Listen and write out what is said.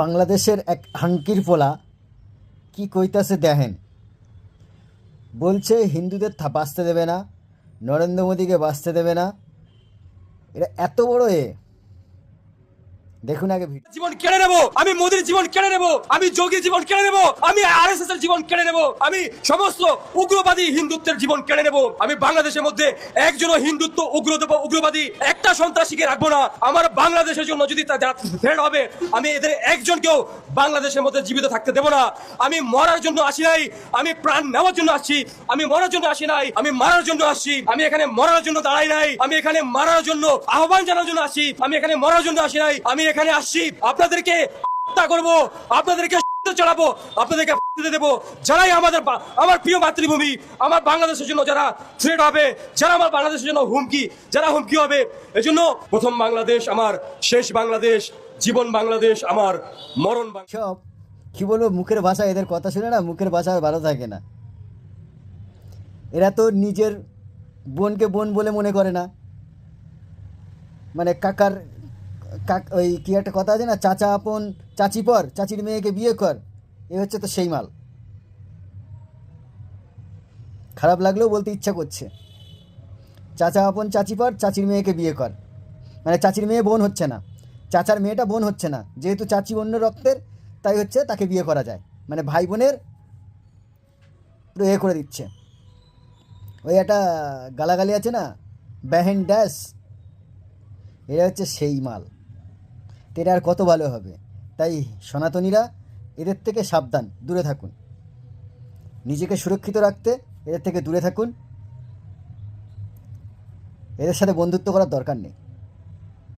বাংলাদেশের এক হাঙ্কির পোলা কি কইতাছে দেখেন। বলছে হিন্দুদের বাঁচতে দেবে না, নরেন্দ্র মোদীকে বাঁচতে দেবে না। এটা এত বড় দেখুন আগে জীবন কেড়ে নেব, আমি মোদির জীবন কেড়ে নেব, আমি যোগীর জীবন কেড়ে নেব, আমি আরএসএস এর জীবন কেড়ে নেব, আমি সমস্ত উগ্রবাদী হিন্দুত্বের জীবন কেড়ে নেব। আমি বাংলাদেশের মধ্যে একজনও হিন্দুত্ব উগ্রবাদী একটা সন্ত্রাসীকে রাখবো না। আমার বাংলাদেশের জন্য যদি থ্রেট হবে, আমি এদের একজনকেও বাংলাদেশের মধ্যে জীবিত থাকতে দেব না। আমি মরার জন্য আসি নাই, আমি প্রাণ নেওয়ার জন্য আসছি। আমি মরার জন্য আসি নাই, আমি মারার জন্য আসছি। আমি এখানে মরার জন্য দাঁড়াই নাই, আমি এখানে মারার জন্য আহ্বান জানানোর জন্য আসছি। আমি এখানে মরার জন্য আসি নাই, আমি এখানে আসছি আপনাদেরকে হত্যা করব, আপনাদেরকে চালাবো, আপনাদেরকে দেবো। যারাই আমার প্রিয় মাতৃভূমি, আমার বাংলাদেশের জন্য যারা থ্রেট হবে, যারা আমার বাংলাদেশের জন্য যারা হুমকি হবে, এজন্য প্রথম বাংলাদেশ আমার, শেষ বাংলাদেশ, জীবন বাংলাদেশ আমার, মরণ সব কি বলবো, মুখের ভাষা, এদের কথা শুনে না মুখের ভাষা ভালো থাকে না। এরা তো নিজের বোনকে বোন বলে মনে করে না, মানে ওই কি একটা কথা আছে না, চাচা আপন চাচি পর, চাচির মেয়েকে বিয়ে কর। এ হচ্ছে তো সেই মাল। খারাপ লাগলেও বলতে ইচ্ছা করছে, চাচা আপন চাচি পর, চাচির মেয়েকে বিয়ে কর। মানে চাচির মেয়ে বোন হচ্ছে না, চাচার মেয়েটা বোন হচ্ছে না, যেহেতু চাচি অন্য রক্তের তাই হচ্ছে তাকে বিয়ে করা যায়। মানে ভাই বোনের পুরো করে দিচ্ছে। ওই একটা গালাগালি আছে না, ব্যাহেন ড্যাশ, এরা হচ্ছে সেই মাল। তো এটা আর কত ভালো হবে। তাই সনাতনীরা এদের থেকে সাবধান, দূরে থাকুন। নিজেকে সুরক্ষিত রাখতে এদের থেকে দূরে থাকুন। এদের সাথে বন্ধুত্ব করার দরকার নেই।